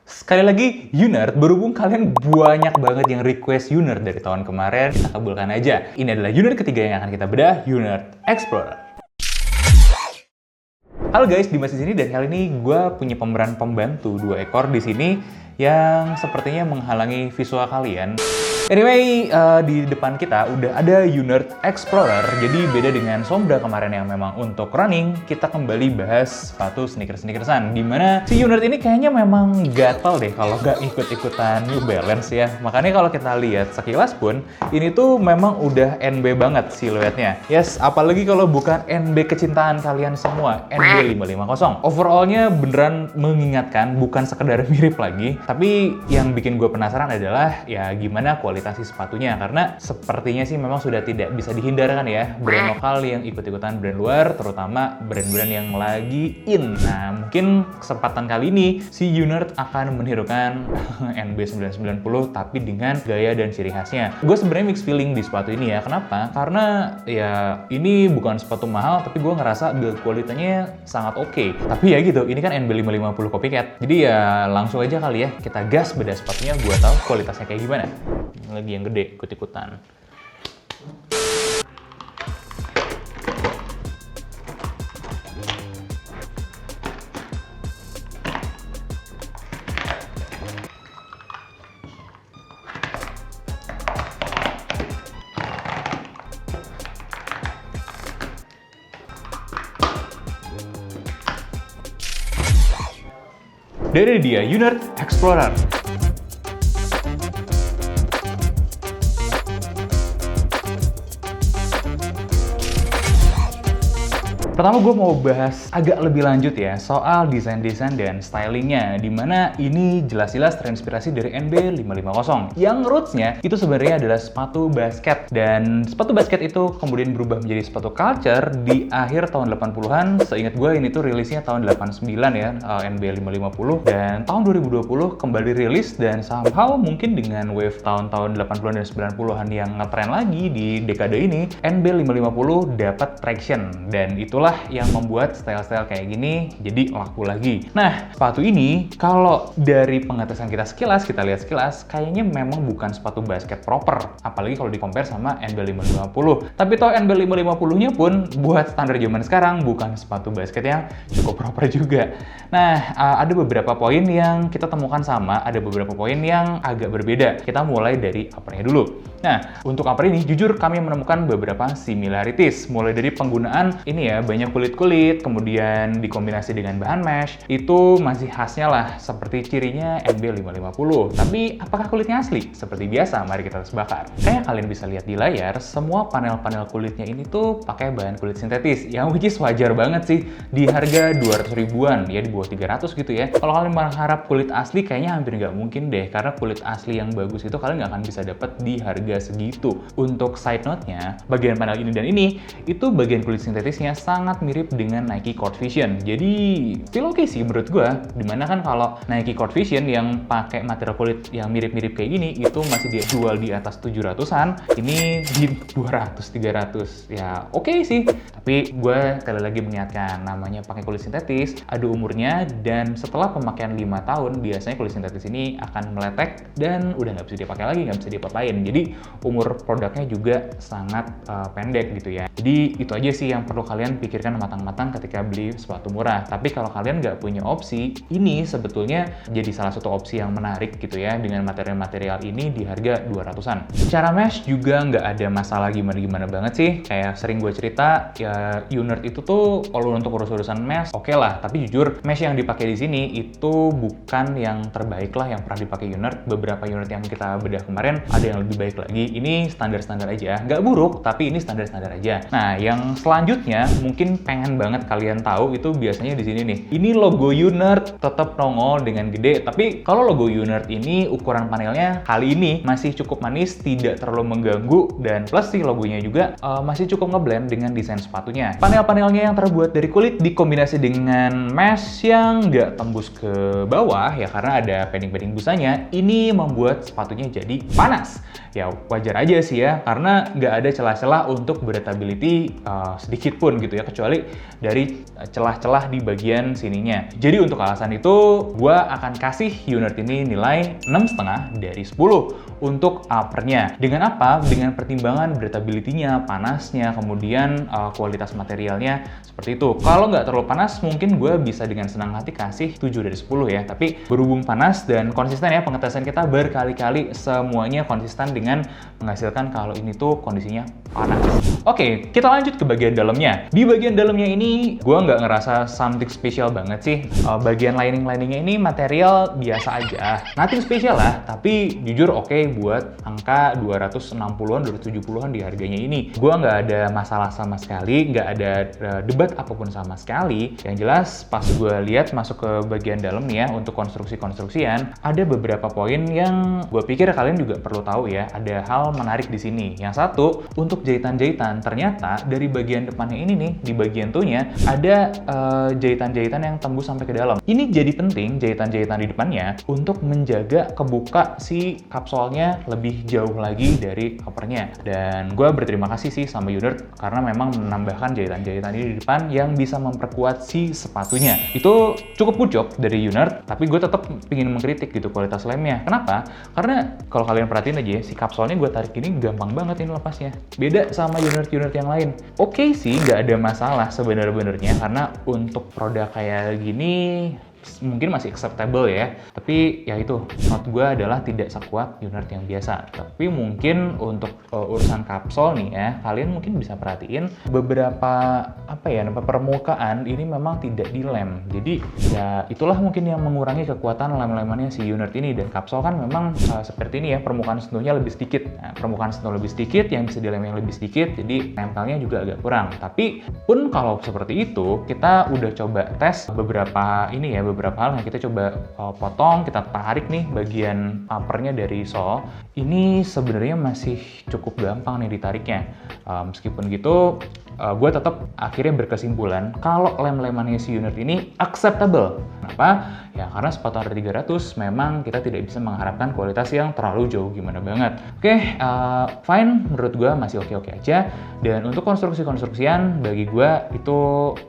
Sekali lagi, Unert, berhubung kalian banyak banget yang request Unert dari tahun kemarin, kita kabulkan aja. Ini adalah Unert ketiga yang akan kita bedah, Unert Explorer. Halo guys, Dimas di sini dan kali ini gue punya pemeran pembantu 2 ekor di sini yang sepertinya menghalangi visual kalian. Anyway, di depan kita udah ada Unert Explorer. Jadi beda dengan Sombra kemarin yang memang untuk running, kita kembali bahas sepatu sneakers-sneakersan. Dimana si Unert ini kayaknya memang gatel deh kalau nggak ikut-ikutan New Balance ya. Makanya kalau kita lihat sekilas pun, ini tuh memang udah NB banget siluetnya. Yes, apalagi kalau bukan NB kecintaan kalian semua, NB 550. Overallnya beneran mengingatkan, bukan sekedar mirip lagi. Tapi yang bikin gue penasaran adalah ya gimana kualitas sepatunya, karena sepertinya sih memang sudah tidak bisa dihindarkan ya brand lokal yang ikut-ikutan brand luar, terutama brand-brand yang lagi in. Nah, mungkin kesempatan kali ini si Unert akan menirukan NB 990 tapi dengan gaya dan ciri khasnya. Gue sebenarnya mixed feeling di sepatu ini ya. Kenapa? Karena ya ini bukan sepatu mahal, tapi gue ngerasa build kualitasnya sangat oke. Tapi ya gitu, ini kan NB 550 copycat. Jadi ya langsung aja kali ya kita gas beda sepatunya, gue tahu kualitasnya kayak gimana. Lagi yang gede ikut-ikutan. Dari dia Unert Explorer. Pertama gue mau bahas agak lebih lanjut ya soal desain-desain dan stylingnya, dimana ini jelas-jelas terinspirasi dari NB 550 yang rootsnya itu sebenarnya adalah sepatu basket, dan sepatu basket itu kemudian berubah menjadi sepatu culture di akhir tahun 80-an. Seingat gue ini tuh rilisnya tahun 89 ya, NB 550, dan tahun 2020 kembali rilis, dan somehow mungkin dengan wave tahun-tahun 80-an dan 90-an yang ngetren lagi di dekade ini, NB 550 dapat traction, dan itulah yang membuat style-style kayak gini jadi laku lagi. Nah, sepatu ini kalau dari pengetesan kita sekilas, kita lihat sekilas, kayaknya memang bukan sepatu basket proper, apalagi kalau di-compare sama NB 550. Tapi toh NB 550-nya pun buat standar zaman sekarang bukan sepatu basket yang cukup proper juga. Nah, ada beberapa poin yang kita temukan sama, ada beberapa poin yang agak berbeda. Kita mulai dari uppernya dulu. Nah, untuk upper ini jujur kami menemukan beberapa similarities, mulai dari penggunaan ini ya, banyak kulit-kulit, kemudian dikombinasi dengan bahan mesh, itu masih khasnya lah, seperti cirinya NB 550. Tapi apakah kulitnya asli? Seperti biasa, mari kita tes bakar. Kayak kalian bisa lihat di layar, semua panel-panel kulitnya ini tuh pakai bahan kulit sintetis, yang which is wajar banget sih di harga 200 ribuan, ya di bawah 300 gitu ya. Kalau kalian berharap kulit asli, kayaknya hampir nggak mungkin deh, karena kulit asli yang bagus itu kalian nggak akan bisa dapat di harga segitu. Untuk side note-nya, bagian panel ini dan ini, itu bagian kulit sintetisnya sangat mirip dengan Nike Court Vision. Jadi, still oke sih menurut gue. Dimana kan kalau Nike Court Vision yang pakai material kulit yang mirip-mirip kayak gini, itu masih dia jual di atas 700-an. Ini di 200-300. Ya, oke sih. Tapi gue sekali lagi mengingatkan, namanya pakai kulit sintetis, ada umurnya, dan setelah pemakaian 5 tahun, biasanya kulit sintetis ini akan meletek, dan udah nggak bisa dipakai lagi, nggak bisa diapa-apain. Jadi, umur produknya juga sangat pendek gitu ya. Jadi, itu aja sih yang perlu kalian pikirkan matang-matang ketika beli sepatu murah. Tapi kalau kalian nggak punya opsi, ini sebetulnya jadi salah satu opsi yang menarik gitu ya, dengan material-material ini di harga 200-an. Secara mesh juga nggak ada masalah gimana-gimana banget sih. Kayak sering gue cerita, ya Unert itu tuh kalau untuk urus-urusan mesh oke lah. Tapi jujur, mesh yang dipakai di sini itu bukan yang terbaik lah yang pernah dipakai Unert. Beberapa Unert yang kita bedah kemarin ada yang lebih baik lagi. Ini standar-standar aja. Nggak buruk, tapi ini standar-standar aja. Nah, yang selanjutnya mungkin pengen banget kalian tahu itu biasanya di sini nih. Ini logo Unert tetap nongol dengan gede, tapi kalau logo Unert ini ukuran panelnya kali ini masih cukup manis, tidak terlalu mengganggu, dan plus sih logonya juga masih cukup ngeblend dengan desain sepatunya. Panel-panelnya yang terbuat dari kulit dikombinasi dengan mesh yang nggak tembus ke bawah ya, karena ada padding-padding busanya. Ini membuat sepatunya jadi panas. Ya wajar aja sih ya, karena nggak ada celah-celah untuk breathability sedikit pun gitu ya, kecuali dari celah-celah di bagian sininya. Jadi untuk alasan itu, gue akan kasih unit ini nilai 6,5 dari 10 untuk uppernya. Dengan apa? Dengan pertimbangan breathability-nya, panasnya, kemudian kualitas materialnya, seperti itu. Kalau nggak terlalu panas, mungkin gue bisa dengan senang hati kasih 7 dari 10 ya. Tapi berhubung panas dan konsisten ya, pengetesan kita berkali-kali semuanya konsisten dengan menghasilkan kalau ini tuh kondisinya panas. Oke, kita lanjut ke bagian dalamnya. Di bagian dalamnya ini, gue nggak ngerasa something special banget sih. Bagian lining-liningnya ini material biasa aja. Nothing special lah, tapi jujur oke buat angka 260-an, 270-an di harganya ini. Gue nggak ada masalah sama sekali, nggak ada debat apapun sama sekali. Yang jelas, pas gue lihat masuk ke bagian dalam nih ya, untuk konstruksi-konstruksian, ada beberapa poin yang gue pikir kalian juga perlu tahu ya. Ada hal menarik di sini. Yang satu, untuk jahitan-jahitan, ternyata dari bagian depannya ini nih, di bagian tunya, ada jahitan-jahitan yang tembus sampai ke dalam. Ini jadi penting, jahitan-jahitan di depannya, untuk menjaga kebuka si kapsolnya lebih jauh lagi dari covernya. Dan gue berterima kasih sih sama Unert, karena memang menambahkan jahitan-jahitan ini di depan yang bisa memperkuat si sepatunya. Itu cukup pucuk dari Unert, tapi gue tetap ingin mengkritik gitu kualitas lemnya. Kenapa? Karena kalau kalian perhatiin aja ya, si kapsolnya gue tarik ini gampang banget ini lepasnya. Beda sama unit-unit yang lain. Oke sih, nggak ada masalah sebenarnya, karena untuk produk kayak gini mungkin masih acceptable ya. Tapi ya itu, menurut gue adalah tidak sekuat unit yang biasa. Tapi mungkin untuk urusan kapsul nih ya, kalian mungkin bisa perhatiin beberapa permukaan ini memang tidak dilem. Jadi ya itulah mungkin yang mengurangi kekuatan lem-lemannya si unit ini. Dan kapsul kan memang seperti ini ya, permukaan sentuhnya lebih sedikit. Nah, permukaan sentuh lebih sedikit, yang bisa dilem yang lebih sedikit, jadi nempelnya juga agak kurang. Tapi pun kalau seperti itu, kita udah coba tes beberapa hal yang kita coba potong, kita tarik nih bagian uppernya dari sole. Ini sebenarnya masih cukup gampang nih ditariknya. Meskipun gitu, gue tetap akhirnya berkesimpulan kalau lem-lemannya si unit ini acceptable. Kenapa? Ya karena sepatu under 300 memang kita tidak bisa mengharapkan kualitas yang terlalu jauh gimana banget. Oke, fine, menurut gue masih oke-oke aja. Dan untuk konstruksi-konstruksian bagi gue itu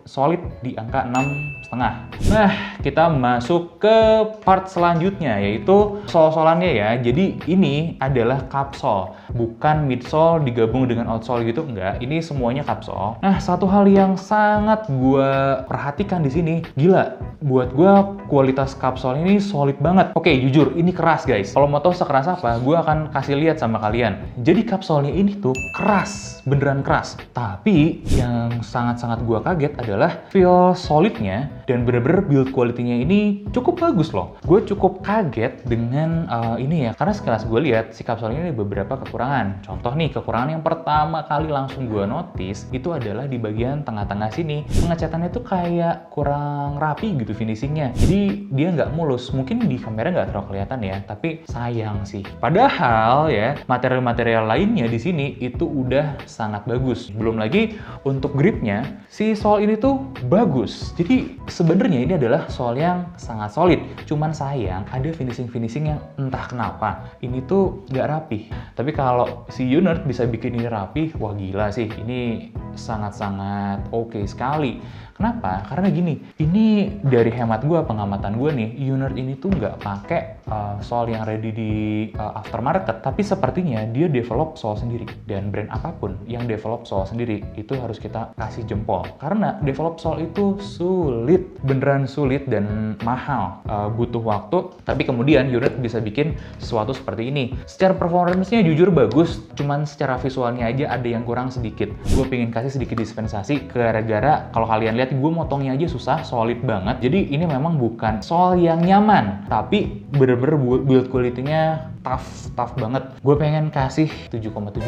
solid di angka 6,5. Nah, kita masuk ke part selanjutnya, yaitu sole-solannya ya. Jadi ini adalah kapsol, bukan midsole digabung dengan outsole gitu, enggak. Ini semuanya kapsol. Nah, satu hal yang sangat gue perhatikan di sini, gila, buat gue kualitas kapsol ini solid banget. Oke, jujur, ini keras guys. Kalau mau tahu sekeras apa, gue akan kasih lihat sama kalian. Jadi kapsolnya ini tuh keras, beneran keras. Tapi yang sangat-sangat gue kaget adalah feel solidnya dan bener-bener build quality-nya ini cukup bagus loh. Gue cukup kaget dengan ini ya, karena sekelas gue lihat si kapsul ini beberapa kekurangan. Contoh nih, kekurangan yang pertama kali langsung gue notice itu adalah di bagian tengah-tengah sini. Pengecatannya tuh kayak kurang rapi gitu finishingnya. Jadi dia nggak mulus. Mungkin di kamera nggak terlalu kelihatan ya, tapi sayang sih. Padahal ya, material-material lainnya di sini itu udah sangat bagus. Belum lagi untuk gripnya, si sole ini tuh bagus. Jadi sebenarnya ini adalah sole yang sangat solid. Cuman sayang, ada finishing-finishing yang entah kenapa ini tuh nggak rapi. Tapi kalau si unit bisa bikin ini rapi, wah gila sih. Ini sangat-sangat oke sekali. Kenapa? Karena gini, ini dari hemat gue, pengamatan gue nih, unit ini tuh nggak pakai sole yang ready di aftermarket, tapi sepertinya dia develop sole sendiri. Dan brand apapun yang develop sole sendiri, itu harus kita kasih jempol. Karena develop sole itu sulit, beneran sulit dan mahal, butuh waktu, tapi kemudian unit bisa bikin sesuatu seperti ini. Secara performance-nya jujur bagus, cuman secara visualnya aja ada yang kurang sedikit. Gue pengen kasih sedikit dispensasi, gara-gara kalau kalian lihat gue motongnya aja susah, solid banget. Jadi ini memang bukan sole yang nyaman, tapi bener-bener build quality-nya tough banget. Gue pengen kasih 7,75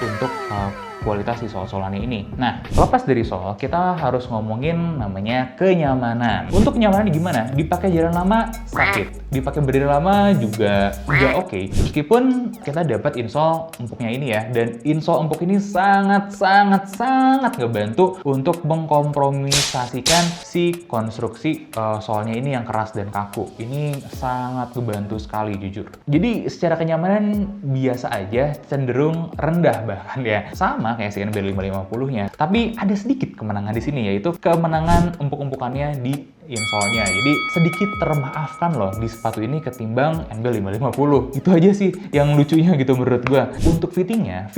untuk kualitas si sol-solannya ini. Nah, lepas dari sol, kita harus ngomongin namanya kenyamanan. Untuk kenyamanan gimana? Dipakai jalan lama, sakit. Dipakai berdiri lama juga nggak oke. Meskipun kita dapat insole empuknya ini ya, dan insole empuk ini sangat ngebantu untuk mengkompromisasikan si konstruksi solnya ini yang keras dan kaku. Ini sangat ngebantu sekali jujur. Jadi secara kenyamanan biasa aja, cenderung rendah bahkan ya. Sama kayak si NB550-nya. Tapi ada sedikit kemenangan di sini, yaitu kemenangan empuk-empukannya di insole-nya. Jadi sedikit termaafkan loh di sepatu ini ketimbang NB550. Itu aja sih yang lucunya gitu menurut gua. Untuk fittingnya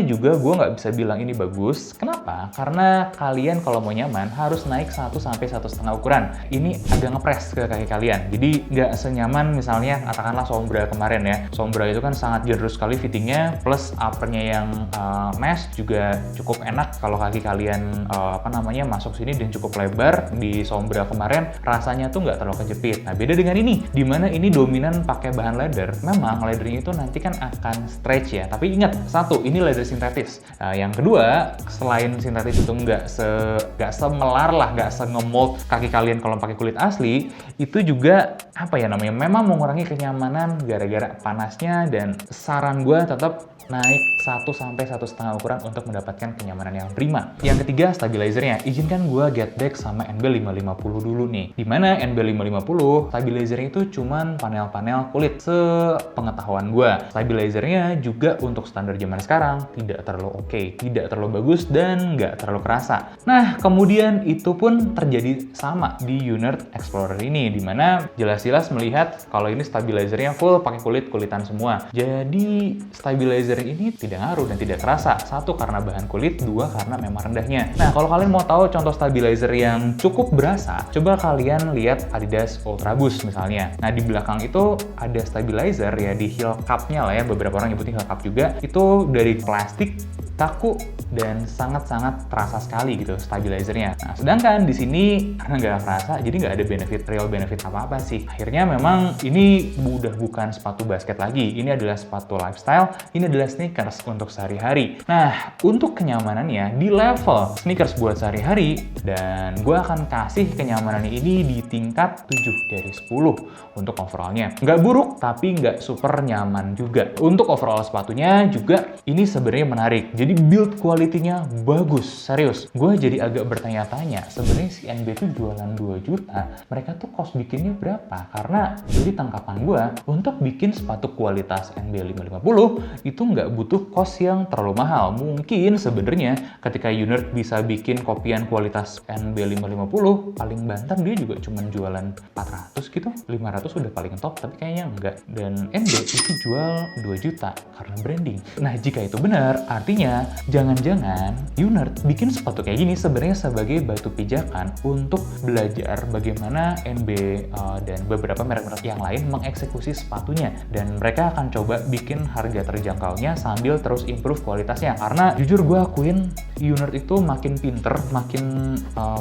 juga gua nggak bisa bilang ini bagus. Kenapa? Karena kalian kalau mau nyaman harus naik 1 sampai 1,5 ukuran. Ini agak ngepres ke kaki kalian. Jadi nggak senyaman misalnya katakanlah Sombra kemarin ya. Sombra itu kan sangat generous sekali fittingnya, plus uppernya yang mesh juga cukup enak kalau kaki kalian masuk sini dan cukup lebar. Di Sombra kemarin rasanya tuh nggak terlalu kejepit. Nah beda dengan ini, dimana ini dominan pakai bahan leather. Memang leathernya itu nanti kan akan stretch ya, tapi ingat satu, ini leather sintetis. Yang kedua, selain sintetis itu nggak semelar lah, nggak se-ngemold kaki kalian kalau pakai kulit asli, itu juga memang mengurangi kenyamanan gara-gara panasnya. Dan saran gue tetap naik 1 sampai 1,5 ukuran untuk mendapatkan kenyamanan yang prima. Yang ketiga, stabilizernya. Izinkan gue get back sama NB550 dulu nih. Dimana NB550, stabilizernya itu cuman panel-panel kulit sepengetahuan gue. Stabilizernya juga untuk standar zaman sekarang tidak terlalu oke, tidak terlalu bagus, dan nggak terlalu kerasa. Nah, kemudian itu pun terjadi sama di Unert Explorer ini, dimana jelas-jelas melihat kalau ini stabilizernya full pakai kulit-kulitan semua. Jadi, stabilizer ini tidak ngaruh dan tidak terasa. Satu, karena bahan kulit. Dua, karena memang rendahnya. Nah, kalau kalian mau tahu contoh stabilizer yang cukup berasa, coba kalian lihat Adidas Ultra Boost misalnya. Nah, di belakang itu ada stabilizer ya, di heel cup-nya lah ya, beberapa orang nyebutin heel cup juga. Itu dari plastik, kaku, dan sangat-sangat terasa sekali gitu stabilizernya. Nah, sedangkan di sini karena nggak terasa, jadi nggak ada real benefit apa-apa sih. Akhirnya memang ini udah bukan sepatu basket lagi. Ini adalah sepatu lifestyle, ini adalah sneakers untuk sehari-hari. Nah, untuk kenyamanannya di level sneakers buat sehari-hari, dan gue akan kasih kenyamanan ini di tingkat 7 dari 10 untuk overallnya. Nggak buruk, tapi nggak super nyaman juga. Untuk overall sepatunya juga ini sebenarnya menarik. Jadi build quality-nya bagus, serius. Gue jadi agak bertanya-tanya, sebenarnya si NB itu jualan 2 juta, mereka tuh cost bikinnya berapa? Karena jadi tangkapan gue, untuk bikin sepatu kualitas NB550 itu nggak butuh cost yang terlalu mahal. Mungkin sebenarnya ketika Unert bisa bikin kopian kualitas NB550, paling banter dia juga cuma jualan 400 gitu, 500 udah paling top, tapi kayaknya enggak. Dan NB itu jual 2 juta karena branding. Nah, jika itu benar, artinya jangan-jangan Unert bikin sepatu kayak gini sebenarnya sebagai batu pijakan untuk belajar bagaimana NB dan beberapa merek-merek yang lain mengeksekusi sepatunya. Dan mereka akan coba bikin harga terjangkaunya sambil terus improve kualitasnya. Karena jujur gue akuin Unert itu makin pinter, makin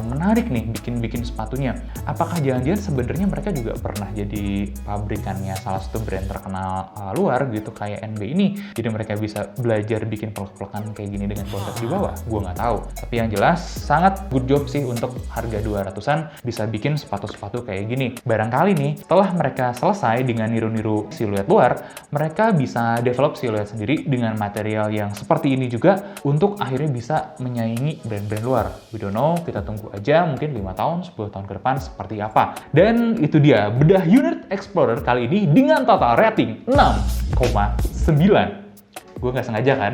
menarik nih bikin sepatunya. Apakah jangan-jangan sebenarnya mereka juga pernah jadi pabrikannya salah satu brand terkenal luar gitu kayak NB ini. Jadi mereka bisa belajar bikin pelek-pelekan kayak gini dengan kualitas di bawah. Gue nggak tahu. Tapi yang jelas sangat good job sih untuk harga 200-an bisa bikin sepatu-sepatu kayak gini. Barangkali nih setelah mereka selesai dengan niru-niru siluet luar, mereka bisa develop siluet sendiri dengan material yang seperti ini juga untuk akhirnya bisa menyaingi brand-brand luar. We don't know, kita tunggu aja mungkin 5 tahun, 10 tahun ke depan seperti apa. Dan itu dia bedah Unert Explorer kali ini dengan total rating 6,9. Gue nggak sengaja kan?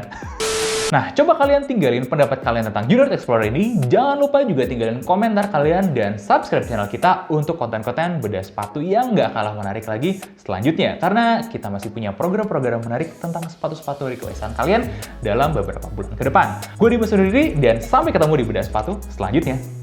Nah, coba kalian tinggalin pendapat kalian tentang Unert Explorer ini. Jangan lupa juga tinggalin komentar kalian dan subscribe channel kita untuk konten-konten bedah sepatu yang nggak kalah menarik lagi selanjutnya. Karena kita masih punya program-program menarik tentang sepatu-sepatu requestan kalian dalam beberapa bulan ke depan. Gue Dimas undur diri dan sampai ketemu di bedah sepatu selanjutnya.